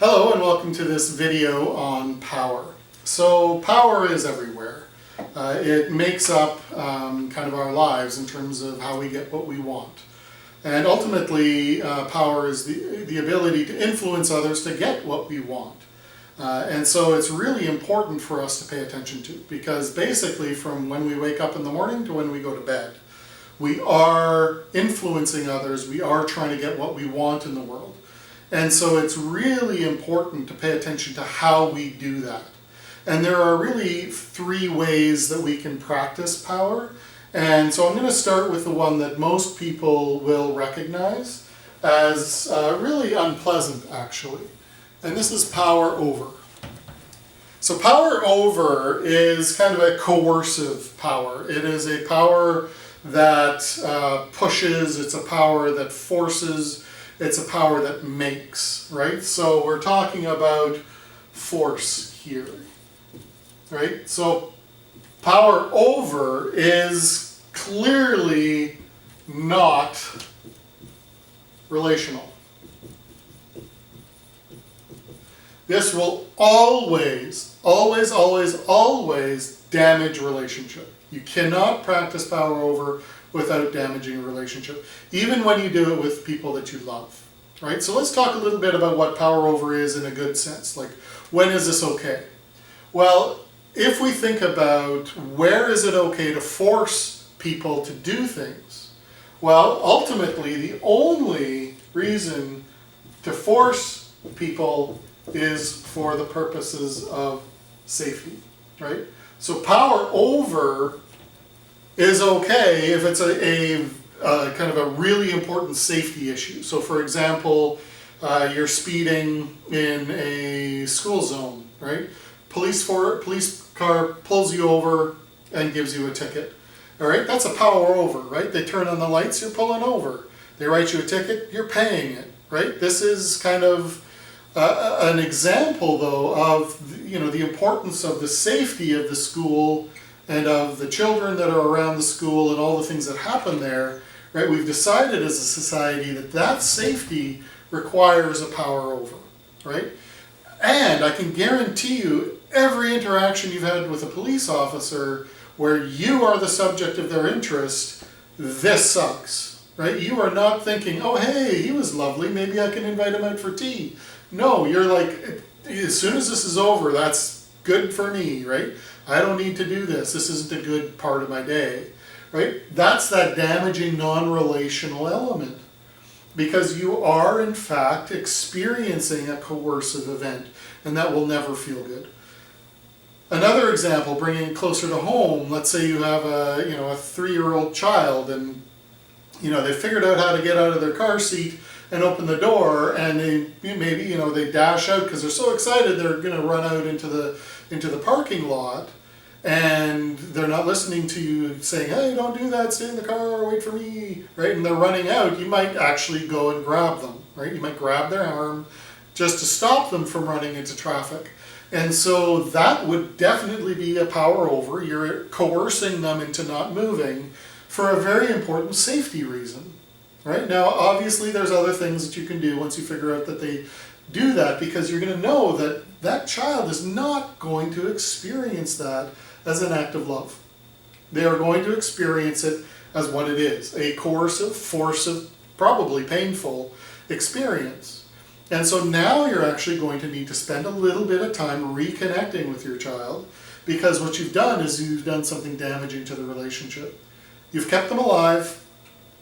Hello and welcome to this video on power. So power is everywhere. It makes up kind of our lives in terms of how we get what we want. And ultimately power is the ability to influence others to get what we want. And so it's really important for us to pay attention to, because basically from when we wake up in the morning to when we go to bed, we are influencing others, we are trying to get what we want in the world. And so it's really important to pay attention to how we do that. And there are really three ways that we can practice power. And so I'm going to start with the one that most people will recognize as really unpleasant, actually. And this is power over. So power over is kind of a coercive power. It is a power that pushes, it's a power that forces, it's a power that makes, right? So we're talking about force here, right? So power over is clearly not relational. This will always, always, always, always damage relationship. You cannot practice power over without damaging a relationship, even when you do it with people that you love, right? So let's talk a little bit about what power over is in a good sense. Like, when is this okay? Well, if we think about where is it okay to force people to do things, well, ultimately, the only reason to force people is for the purposes of safety, right? So power over is okay if it's a kind of a really important safety issue. So for example, you're speeding in a school zone, right? Police car pulls you over and gives you a ticket. All right, that's a power over, right? They turn on the lights, you're pulling over. They write you a ticket, you're paying it, right? This is kind of an example, though, of the importance of the safety of the school and of the children that are around the school and all the things that happen there, right? We've decided as a society that that safety requires a power over, right? And I can guarantee you every interaction you've had with a police officer where you are the subject of their interest, this sucks, right? You are not thinking, oh, hey, he was lovely, maybe I can invite him out for tea. No, you're like, as soon as this is over, that's good for me, right? I don't need to do this. This isn't a good part of my day, right? That's that damaging non-relational element, because you are, in fact, experiencing a coercive event, and that will never feel good. Another example, bringing it closer to home, let's say you have a 3-year-old child, and they figured out how to get out of their car seat and open the door, and they dash out because they're so excited they're going to run out into the parking lot, and they're not listening to you saying, hey, don't do that, stay in the car, wait for me, right? And they're running out. You might actually go and grab them, right? You might grab their arm just to stop them from running into traffic. And so that would definitely be a power over. You're coercing them into not moving for a very important safety reason. Right? Now, obviously, there's other things that you can do once you figure out that they do that, because you're going to know that that child is not going to experience that as an act of love. They are going to experience it as what it is, a coercive, forcive, probably painful experience. And so now you're actually going to need to spend a little bit of time reconnecting with your child, because what you've done is you've done something damaging to the relationship. You've kept them alive.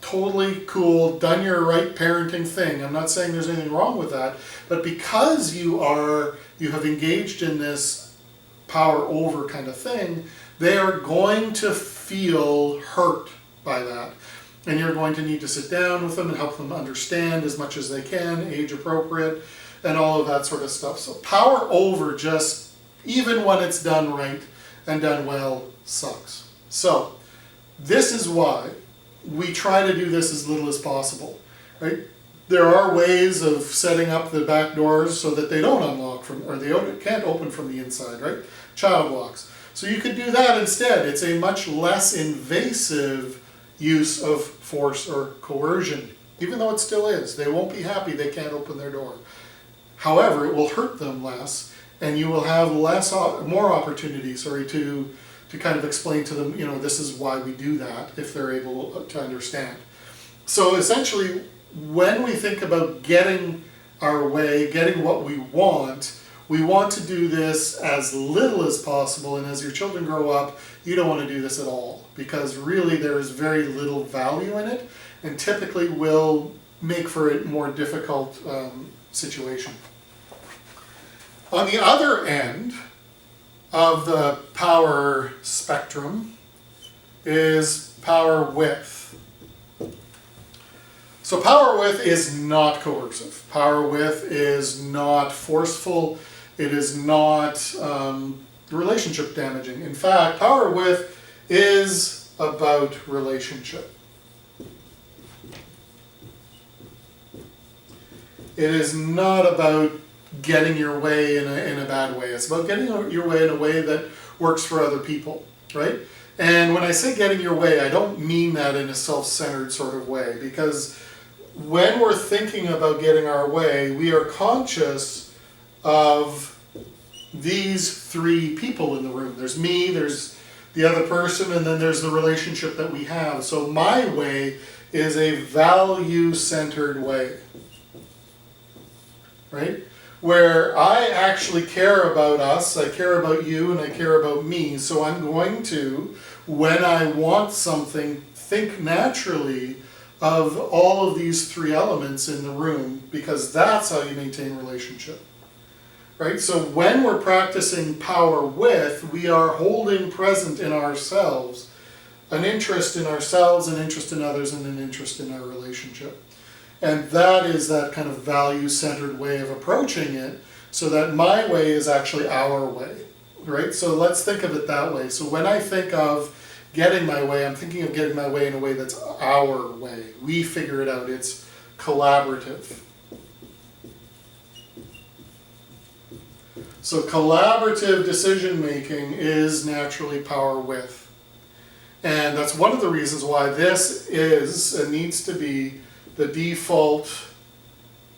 Totally cool, done your right parenting thing. I'm not saying there's anything wrong with that, but because you have engaged in this power over kind of thing, they are going to feel hurt by that. And you're going to need to sit down with them and help them understand as much as they can, age appropriate, and all of that sort of stuff. So power over, just even when it's done right and done well, sucks. So this is why we try to do this as little as possible, right? There are ways of setting up the back doors so that they don't unlock or they can't open from the inside, right? Child locks. So you could do that instead. It's a much less invasive use of force or coercion, even though it still is. They won't be happy they can't open their door. However, it will hurt them less, and you will have more opportunities, to kind of explain to them, this is why we do that, if they're able to understand. So essentially, when we think about getting our way, getting what we want to do this as little as possible, and as your children grow up, you don't want to do this at all, because really there is very little value in it, and typically will make for a more difficult situation. On the other end of the power spectrum is power with. So power with is not coercive. Power with is not forceful. It is not relationship damaging. In fact, power with is about relationship. It is not about getting your way in a bad way. It's about getting your way in a way that works for other people, right? And when I say getting your way, I don't mean that in a self-centered sort of way, because when we're thinking about getting our way, we are conscious of these three people in the room. There's me, there's the other person, and then there's the relationship that we have. So my way is a value-centered way, right? Where I actually care about us, I care about you, and I care about me. So I'm going to, when I want something, think naturally of all of these three elements in the room, because that's how you maintain relationship. Right? So when we're practicing power with, we are holding present in ourselves an interest in ourselves, an interest in others, and an interest in our relationship. And that is that kind of value-centered way of approaching it, so that my way is actually our way, right? So let's think of it that way. So when I think of getting my way, I'm thinking of getting my way in a way that's our way. We figure it out. It's collaborative. So collaborative decision-making is naturally power with. And that's one of the reasons why this is and needs to be the default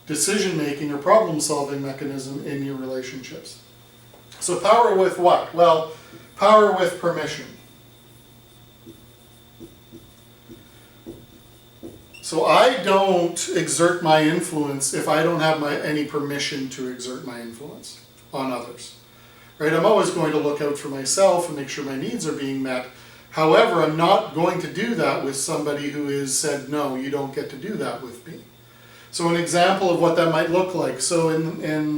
decision-making or problem-solving mechanism in your relationships. So power with what? Well, power with permission. So I don't exert my influence if I don't have any permission to exert my influence on others. Right? I'm always going to look out for myself and make sure my needs are being met. However, I'm not going to do that with somebody who has said, no, you don't get to do that with me. So an example of what that might look like. So in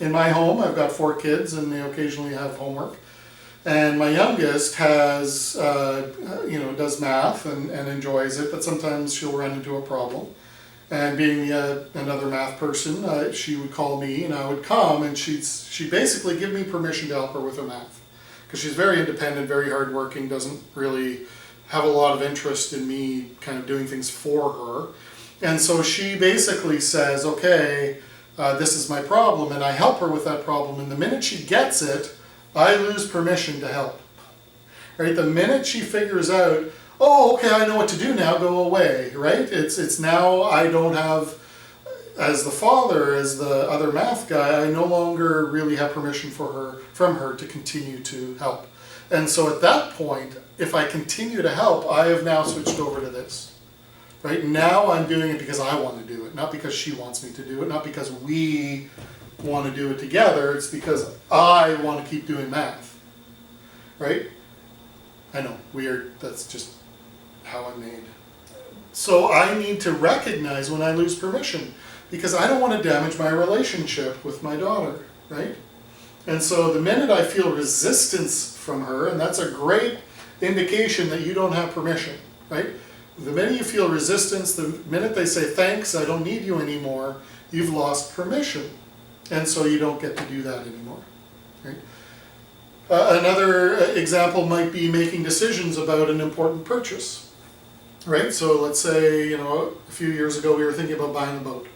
my home, I've got 4 kids, and they occasionally have homework. And my youngest has, does math and enjoys it, but sometimes she'll run into a problem. And being another math person, she would call me, and I would come, and she'd basically give me permission to help her with her math. Because she's very independent, very hardworking, doesn't really have a lot of interest in me kind of doing things for her. And so she basically says, okay, this is my problem, and I help her with that problem. And the minute she gets it, I lose permission to help. Right? The minute she figures out, oh, okay, I know what to do now, go away, right? It's now I don't have, as the father, as the other math guy, I no longer really have permission from her to continue to help. And so at that point, if I continue to help, I have now switched over to this. Right? Now I'm doing it because I want to do it, not because she wants me to do it, not because we want to do it together, it's because I want to keep doing math. Right? I know, weird, that's just how I'm made. So I need to recognize when I lose permission, because I don't want to damage my relationship with my daughter, right? And so the minute I feel resistance from her, and that's a great indication that you don't have permission, right? The minute you feel resistance, the minute they say, thanks, I don't need you anymore, you've lost permission. And so you don't get to do that anymore, right? Another example might be making decisions about an important purchase, right? So let's say, a few years ago we were thinking about buying a boat.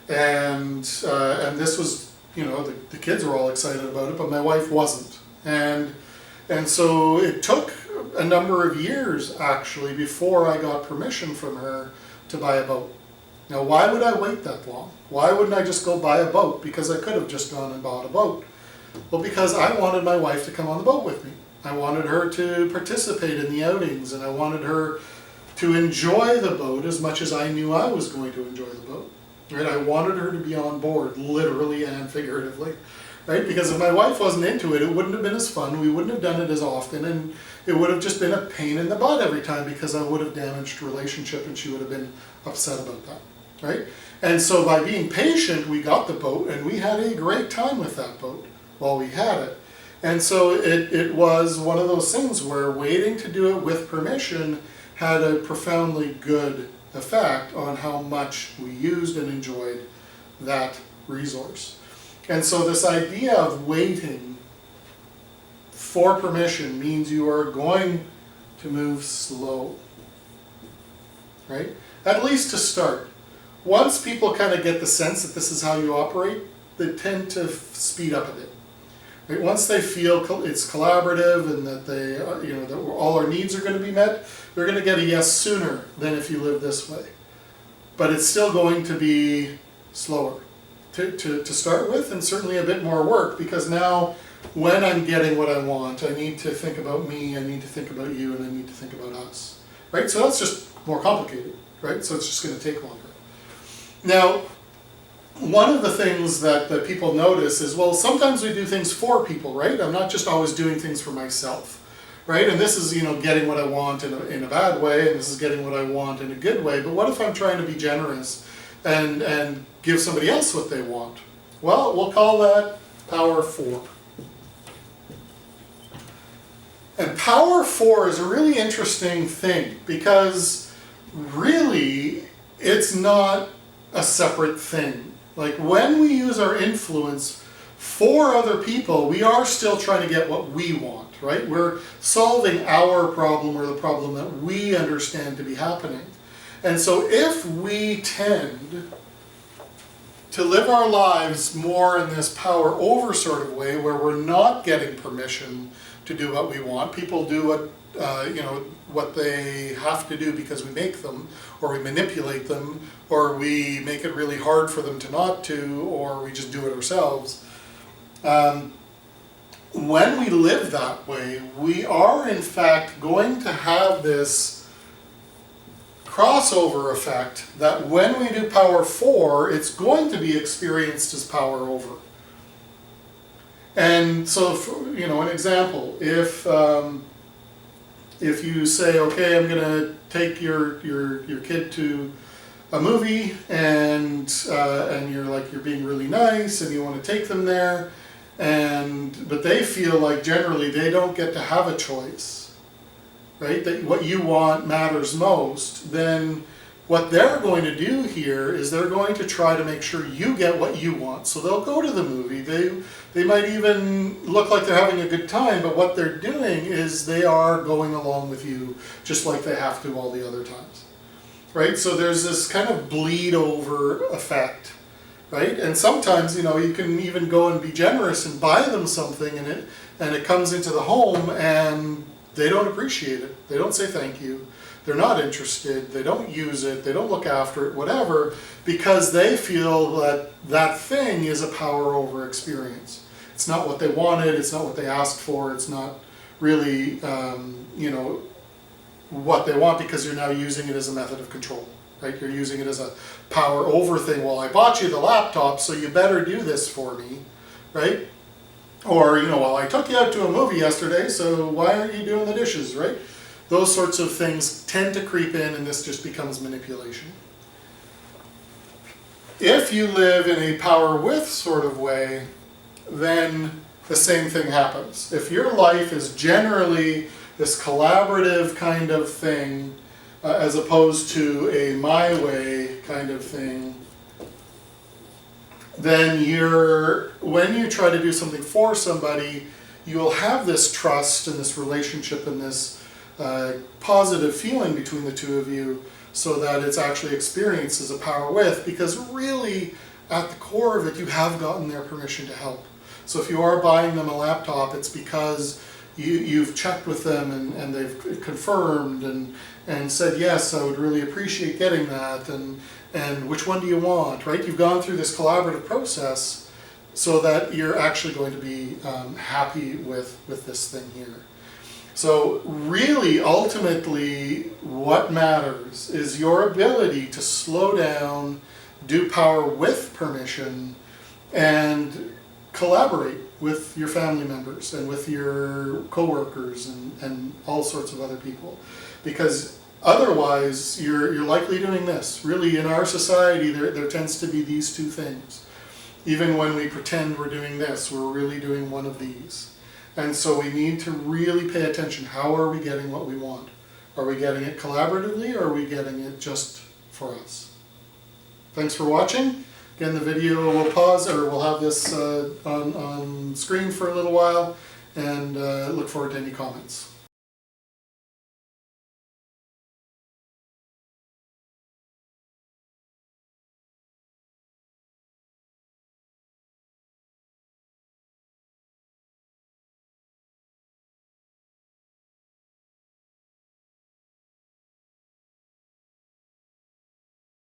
And this was, the kids were all excited about it, but my wife wasn't. And so it took a number of years, actually, before I got permission from her to buy a boat. Now, why would I wait that long? Why wouldn't I just go buy a boat? Because I could have just gone and bought a boat. Well, because I wanted my wife to come on the boat with me. I wanted her to participate in the outings, and I wanted her to enjoy the boat as much as I knew I was going to enjoy the boat. Right? I wanted her to be on board, literally and figuratively. Right? Because if my wife wasn't into it, it wouldn't have been as fun, we wouldn't have done it as often, and it would have just been a pain in the butt every time because I would have damaged the relationship and she would have been upset about that. Right? And so by being patient, we got the boat and we had a great time with that boat while we had it. And so it was one of those things where waiting to do it with permission had a profoundly good effect on how much we used and enjoyed that resource. And so this idea of waiting for permission means you are going to move slow, right? At least to start. Once people kind of get the sense that this is how you operate, they tend to speed up a bit. Right? Once they feel it's collaborative and that they, that all our needs are going to be met, they're going to get a yes sooner than if you live this way. But it's still going to be slower to start with, and certainly a bit more work, because now when I'm getting what I want, I need to think about me, I need to think about you, and I need to think about us. Right? So that's just more complicated, right? So it's just going to take longer. Now, one of the things that people notice is, well, sometimes we do things for people, right? I'm not just always doing things for myself, right? And this is, getting what I want in a bad way, and this is getting what I want in a good way. But what if I'm trying to be generous and give somebody else what they want? Well, we'll call that power 4. And power 4 is a really interesting thing, because really it's not a separate thing. Like, when we use our influence for other people, we are still trying to get what we want, right? We're solving our problem, or the problem that we understand to be happening. And so if we tend to live our lives more in this power over sort of way, where we're not getting permission to do what we want, people do what they have to do because we make them, or we manipulate them, or we make it really hard for them to not to, or we just do it ourselves. When we live that way, we are in fact going to have this crossover effect that when we do power 4, it's going to be experienced as power over. And so, an example, if you say, okay, I'm going to take your kid to a movie, and you're being really nice, and you want to take them there, but they feel like generally they don't get to have a choice, right? That what you want matters most. Then what they're going to do here is they're going to try to make sure you get what you want. So they'll go to the movie. They might even look like they're having a good time, but what they're doing is they are going along with you just like they have to all the other times. Right? So there's this kind of bleed over effect. Right? And sometimes, you can even go and be generous and buy them something, and it comes into the home and they don't appreciate it. They don't say thank you. They're not interested, they don't use it, they don't look after it, whatever, because they feel that that thing is a power over experience. It's not what they wanted, it's not what they asked for, it's not really, what they want, because you're now using it as a method of control, right? You're using it as a power over thing. Well, I bought you the laptop, so you better do this for me, right? Or, well, I took you out to a movie yesterday, so why aren't you doing the dishes, right? Those sorts of things tend to creep in, and this just becomes manipulation. If you live in a power with sort of way, then the same thing happens. If your life is generally this collaborative kind of thing, as opposed to a my way kind of thing, then when you try to do something for somebody, you'll have this trust and this relationship and this positive feeling between the two of you, so that it's actually experienced as a power with, because really at the core of it you have gotten their permission to help. So if you are buying them a laptop, it's because you've checked with them and they've confirmed and said, yes, I would really appreciate getting that, and which one do you want, right? You've gone through this collaborative process so that you're actually going to be happy with this thing here. So really, ultimately, what matters is your ability to slow down, do power with permission, and collaborate with your family members and with your coworkers and all sorts of other people. Because otherwise, you're likely doing this. Really, in our society, there tends to be these two things. Even when we pretend we're doing this, we're really doing one of these. And so we need to really pay attention. How are we getting what we want? Are we getting it collaboratively, or are we getting it just for us? Thanks for watching. Again, the video will pause, or we'll have this on screen for a little while, and look forward to any comments.